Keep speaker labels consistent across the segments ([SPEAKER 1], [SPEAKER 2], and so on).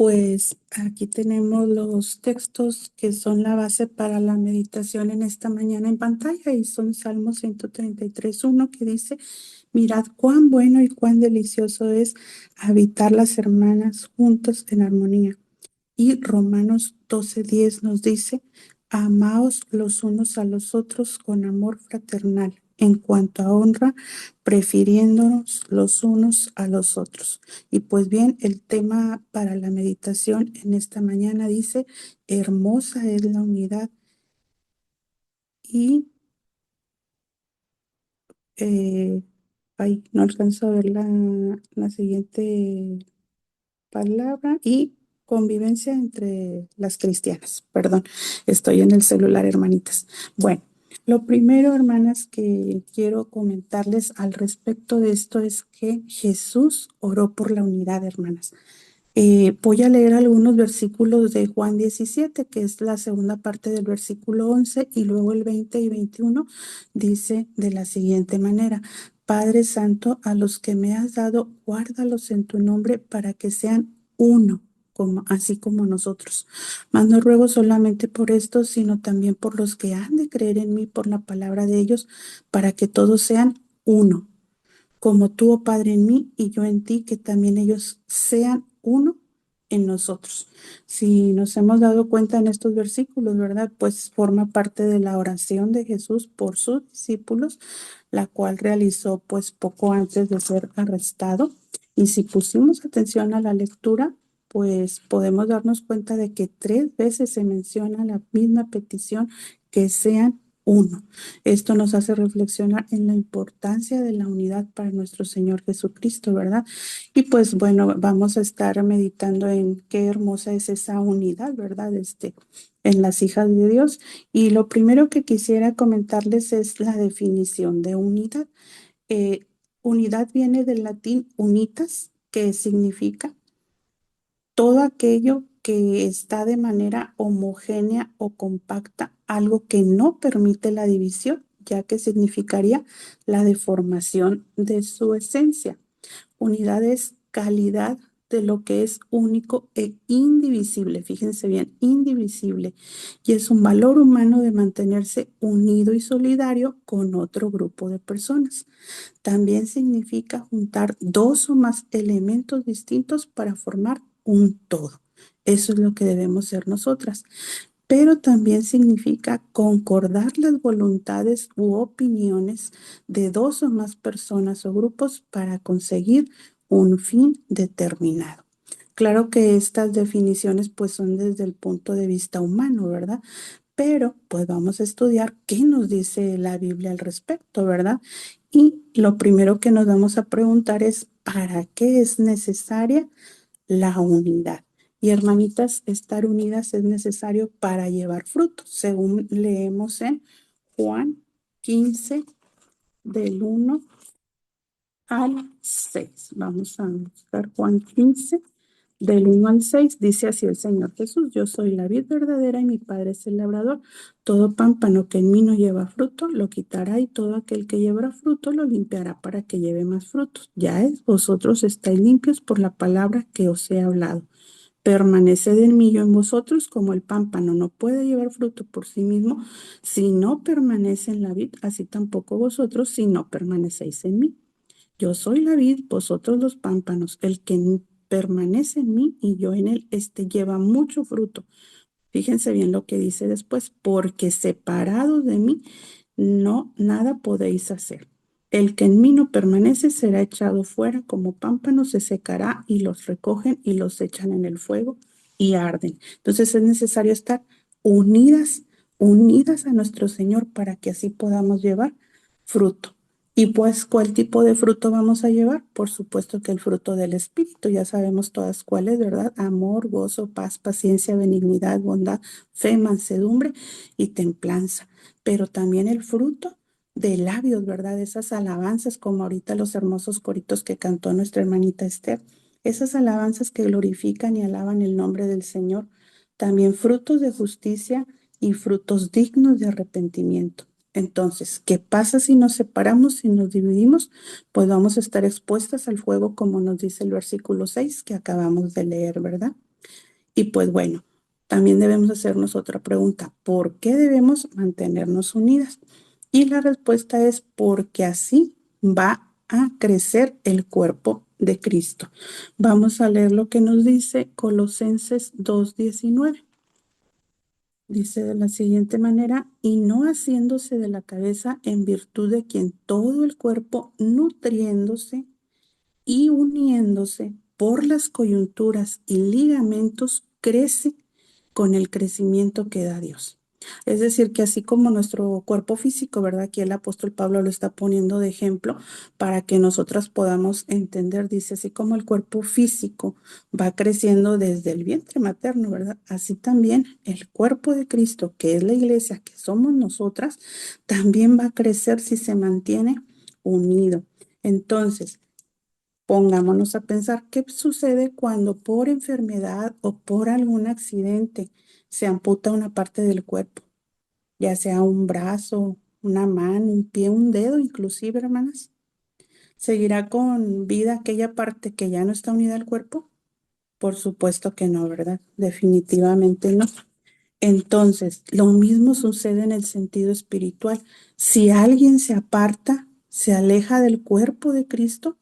[SPEAKER 1] Pues aquí tenemos los textos que son la base para la meditación en esta mañana en pantalla y son Salmo 133:1 que dice, mirad cuán bueno y cuán delicioso es habitar las hermanas juntos en armonía. Y Romanos 12:10 nos dice, amaos los unos a los otros con amor fraternal, en cuanto a honra, prefiriéndonos los unos a los otros. Y pues bien, el tema para la meditación en esta mañana dice, hermosa es la unidad. Y, eh, ay, no alcanzo a ver la siguiente palabra y convivencia entre las cristianas. Perdón, estoy en el celular, hermanitas. Bueno, lo primero, hermanas, que quiero comentarles al respecto de esto es que Jesús oró por la unidad, hermanas. Voy a leer algunos versículos de Juan 17, que es la segunda parte del versículo 11, y luego el 20 y 21 dice de la siguiente manera. Padre Santo, a los que me has dado, guárdalos en tu nombre para que sean uno, así como nosotros. Mas no ruego solamente por estos, sino también por los que han de creer en mí por la palabra de ellos, para que todos sean uno como tú, oh Padre, en mí y yo en ti, que también ellos sean uno en nosotros. Si nos hemos dado cuenta en estos versículos, ¿verdad? Pues forma parte de la oración de Jesús por sus discípulos, la cual realizó pues poco antes de ser arrestado. Y si pusimos atención a la lectura, pues podemos darnos cuenta de que 3 veces se menciona la misma petición, que sean uno. Esto nos hace reflexionar en la importancia de la unidad para nuestro Señor Jesucristo, ¿verdad? Y pues bueno, vamos a estar meditando en qué hermosa es esa unidad, ¿verdad? En las hijas de Dios. Y lo primero que quisiera comentarles es la definición de unidad. Eh, Unidad viene del latín unitas, que significa todo aquello que está de manera homogénea o compacta, algo que no permite la división, ya que significaría la deformación de su esencia. Unidad es calidad de lo que es único e indivisible, fíjense bien, indivisible, y es un valor humano de mantenerse unido y solidario con otro grupo de personas. También significa juntar dos o más elementos distintos para formar un todo. Eso es lo que debemos ser nosotras. Pero también significa concordar las voluntades u opiniones de dos o más personas o grupos para conseguir un fin determinado. Claro que estas definiciones pues son desde el punto de vista humano, ¿verdad? Pero pues vamos a estudiar qué nos dice la Biblia al respecto, ¿verdad? Y lo primero que nos vamos a preguntar es, ¿para qué es necesaria la unidad? Y hermanitas, estar unidas es necesario para llevar frutos, según leemos en Juan 15, del 1 al 6. Vamos a buscar Juan 15, del 1 al 6, dice así el Señor Jesús, yo soy la vid verdadera y mi Padre es el labrador. Todo pámpano que en mí no lleva fruto, lo quitará, y todo aquel que lleva fruto, lo limpiará para que lleve más frutos. Ya es, vosotros estáis limpios por la palabra que os he hablado. Permaneced en mí, yo en vosotros, como el pámpano no puede llevar fruto por sí mismo si no permanece en la vid, así tampoco vosotros si no permanecéis en mí. Yo soy la vid, vosotros los pámpanos. El que permanece en mí y yo en él, lleva mucho fruto. Fíjense bien lo que dice después, porque separados de mí, no, nada podéis hacer. El que en mí no permanece será echado fuera como pámpano, se secará, y los recogen y los echan en el fuego y arden. Entonces es necesario estar unidas, unidas a nuestro Señor para que así podamos llevar fruto. Y pues, ¿cuál tipo de fruto vamos a llevar? Por supuesto que el fruto del Espíritu, ya sabemos todas cuáles, ¿verdad? Amor, gozo, paz, paciencia, benignidad, bondad, fe, mansedumbre y templanza. Pero también el fruto de labios, ¿verdad? Esas alabanzas, como ahorita los hermosos coritos que cantó nuestra hermanita Esther. Esas alabanzas que glorifican y alaban el nombre del Señor. También frutos de justicia y frutos dignos de arrepentimiento. Entonces, ¿qué pasa si nos separamos, si nos dividimos? Pues vamos a estar expuestas al fuego, como nos dice el versículo 6 que acabamos de leer, ¿verdad? Y pues bueno, también debemos hacernos otra pregunta. ¿Por qué debemos mantenernos unidas? Y la respuesta es porque así va a crecer el cuerpo de Cristo. Vamos a leer lo que nos dice Colosenses 2:19. Dice de la siguiente manera, y no haciéndose de la cabeza en virtud de quien todo el cuerpo, nutriéndose y uniéndose por las coyunturas y ligamentos, crece con el crecimiento que da Dios. Es decir, que así como nuestro cuerpo físico, ¿verdad? Aquí el apóstol Pablo lo está poniendo de ejemplo para que nosotras podamos entender, dice, así como el cuerpo físico va creciendo desde el vientre materno, ¿verdad? Así también el cuerpo de Cristo, que es la iglesia, que somos nosotras, también va a crecer si se mantiene unido. Entonces, pongámonos a pensar qué sucede cuando por enfermedad o por algún accidente se amputa una parte del cuerpo, ya sea un brazo, una mano, un pie, un dedo, inclusive, hermanas. ¿Seguirá con vida aquella parte que ya no está unida al cuerpo? Por supuesto que no, ¿verdad? Definitivamente no. Entonces, lo mismo sucede en el sentido espiritual. Si alguien se aparta, se aleja del cuerpo de Cristo,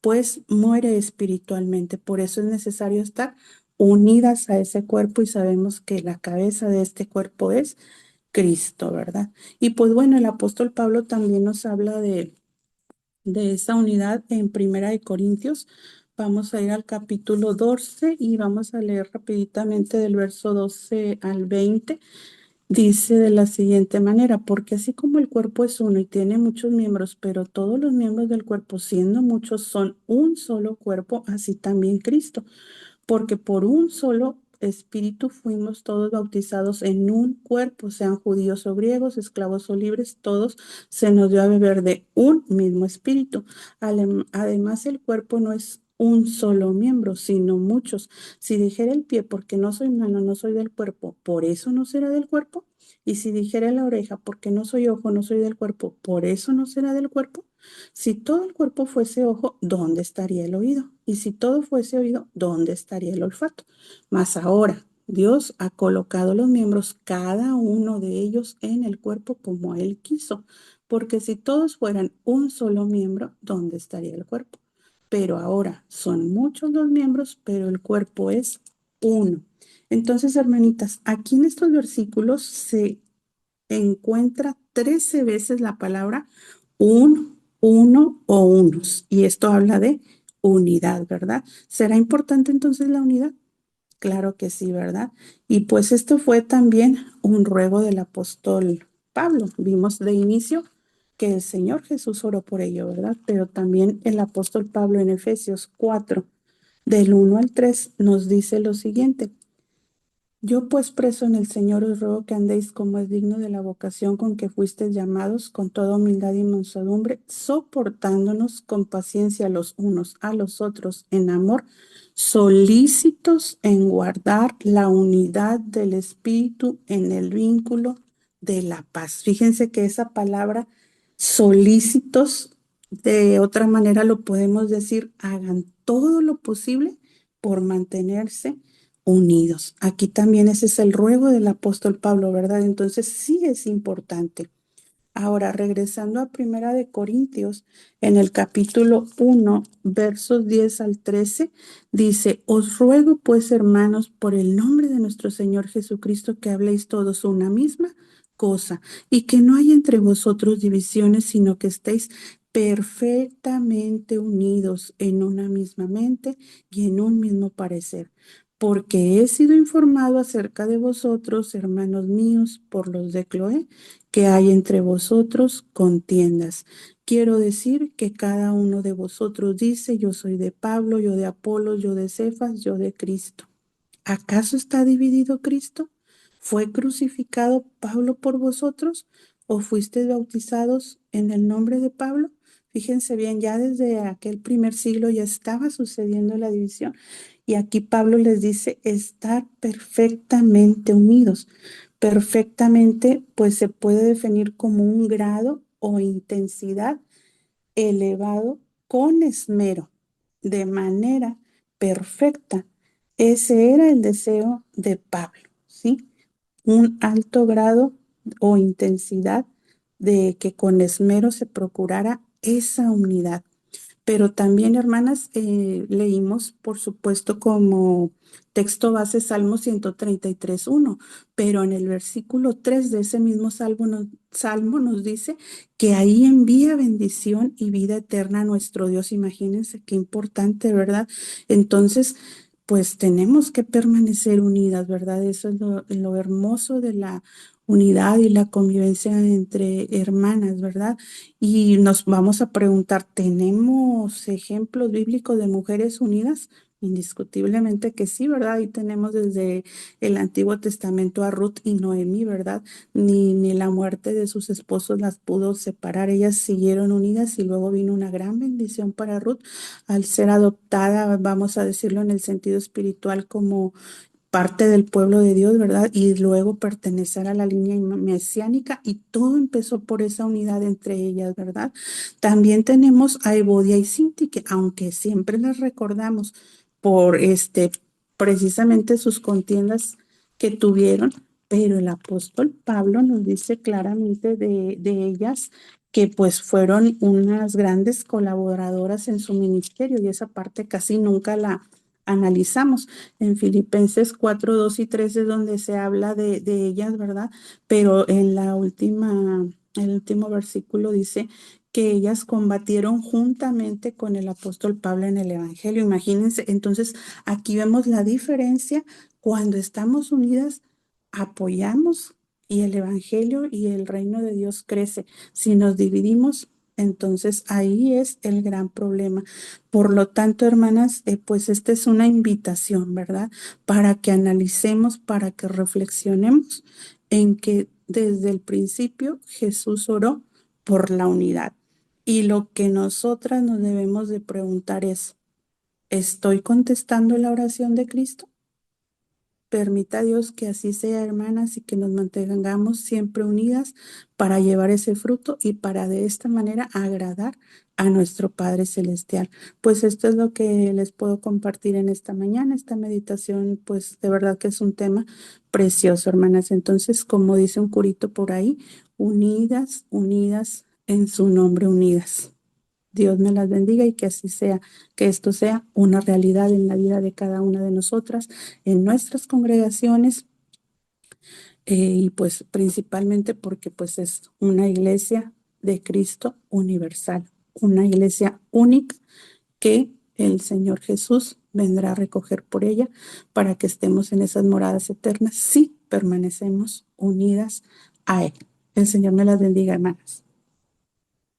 [SPEAKER 1] pues muere espiritualmente. Por eso es necesario estar unidas a ese cuerpo y sabemos que la cabeza de este cuerpo es Cristo, ¿verdad? Y pues bueno, el apóstol Pablo también nos habla de esa unidad en Primera de Corintios. Vamos a ir al capítulo 12 y vamos a leer rapiditamente del verso 12 al 20. Dice de la siguiente manera, porque así como el cuerpo es uno y tiene muchos miembros, pero todos los miembros del cuerpo, siendo muchos, son un solo cuerpo, así también Cristo, porque por un solo espíritu fuimos todos bautizados en un cuerpo, sean judíos o griegos, esclavos o libres, todos se nos dio a beber de un mismo espíritu. Además, el cuerpo no es un solo miembro, sino muchos. Si dijera el pie, porque no soy mano, no soy del cuerpo, por eso no será del cuerpo. Y si dijera la oreja, porque no soy ojo, no soy del cuerpo, por eso no será del cuerpo. Si todo el cuerpo fuese ojo, ¿dónde estaría el oído? Y si todo fuese oído, ¿dónde estaría el olfato? Mas ahora, Dios ha colocado los miembros, cada uno de ellos, en el cuerpo como Él quiso. Porque si todos fueran un solo miembro, ¿dónde estaría el cuerpo? Pero ahora son muchos los miembros, pero el cuerpo es uno. Entonces, hermanitas, aquí en estos versículos se encuentra 13 veces la palabra un, uno o unos. Y esto habla de unidad, ¿verdad? ¿Será importante entonces la unidad? Claro que sí, ¿verdad? Y pues esto fue también un ruego del apóstol Pablo. Vimos de inicio que el Señor Jesús oró por ello, ¿verdad? Pero también el apóstol Pablo en Efesios 4, del 1 al 3, nos dice lo siguiente. Yo pues preso en el Señor os ruego que andéis como es digno de la vocación con que fuisteis llamados, con toda humildad y mansedumbre, soportándonos con paciencia los unos a los otros en amor, solícitos en guardar la unidad del Espíritu en el vínculo de la paz. Fíjense que esa palabra solícitos, de otra manera lo podemos decir, hagan todo lo posible por mantenerse unidos. Aquí también ese es el ruego del apóstol Pablo, ¿verdad? Entonces sí es importante. Ahora, regresando a Primera de Corintios, en el capítulo 1, versos 10 al 13, dice, os ruego pues, hermanos, por el nombre de nuestro Señor Jesucristo, que habléis todos una misma cosa y que no haya entre vosotros divisiones, sino que estéis perfectamente unidos en una misma mente y en un mismo parecer. Porque he sido informado acerca de vosotros, hermanos míos, por los de Cloé, que hay entre vosotros contiendas. Quiero decir que cada uno de vosotros dice, yo soy de Pablo, yo de Apolos, yo de Cefas, yo de Cristo. ¿Acaso está dividido Cristo? ¿Fue crucificado Pablo por vosotros o fuisteis bautizados en el nombre de Pablo? Fíjense bien, ya desde aquel primer siglo ya estaba sucediendo la división y aquí Pablo les dice estar perfectamente unidos. Perfectamente, pues se puede definir como un grado o intensidad elevado con esmero, de manera perfecta Ese era el deseo de Pablo, ¿sí? Un alto grado o intensidad de que con esmero se procurara esa unidad. Pero también, hermanas, leímos, por supuesto, como texto base Salmo 133:1, pero en el versículo 3 de ese mismo salmo nos dice que ahí envía bendición y vida eterna a nuestro Dios. Imagínense qué importante, ¿verdad? Entonces, pues tenemos que permanecer unidas, ¿verdad? Eso es lo hermoso de la unidad y la convivencia entre hermanas, ¿verdad? Y nos vamos a preguntar, ¿tenemos ejemplos bíblicos de mujeres unidas? Indiscutiblemente que sí, ¿verdad? Ahí tenemos desde el Antiguo Testamento a Ruth y Noemí, ¿verdad? Ni la muerte de sus esposos las pudo separar. Ellas siguieron unidas y luego vino una gran bendición para Ruth al ser adoptada, vamos a decirlo en el sentido espiritual, como parte del pueblo de Dios, ¿verdad? Y luego pertenecer a la línea mesiánica y todo empezó por esa unidad entre ellas, ¿verdad? También tenemos a Evodia y Sinti, que aunque siempre las recordamos por precisamente sus contiendas que tuvieron, pero el apóstol Pablo nos dice claramente de ellas que pues fueron unas grandes colaboradoras en su ministerio y esa parte casi nunca la analizamos. En Filipenses 4:2 y 3 es donde se habla de ellas, ¿verdad? Pero el último versículo dice que ellas combatieron juntamente con el apóstol Pablo en el Evangelio. Imagínense, entonces aquí vemos la diferencia cuando estamos unidas, apoyamos y el Evangelio y el reino de Dios crece. Si nos dividimos, entonces ahí es el gran problema. Por lo tanto, hermanas, pues esta es una invitación, ¿verdad? Para que analicemos, para que reflexionemos en que desde el principio Jesús oró por la unidad. Y lo que nosotras nos debemos de preguntar es, ¿estoy contestando la oración de Cristo? Permita Dios que así sea, hermanas, y que nos mantengamos siempre unidas para llevar ese fruto y para de esta manera agradar a nuestro Padre Celestial. Pues esto es lo que les puedo compartir en esta mañana. Esta meditación, pues de verdad que es un tema precioso, hermanas. Entonces, como dice un curito por ahí, unidas, unidas en su nombre, unidas. Dios me las bendiga y que así sea, que esto sea una realidad en la vida de cada una de nosotras, en nuestras congregaciones y pues principalmente porque pues es una iglesia de Cristo universal, una iglesia única que el Señor Jesús vendrá a recoger por ella para que estemos en esas moradas eternas si permanecemos unidas a Él. El Señor me las bendiga, hermanas.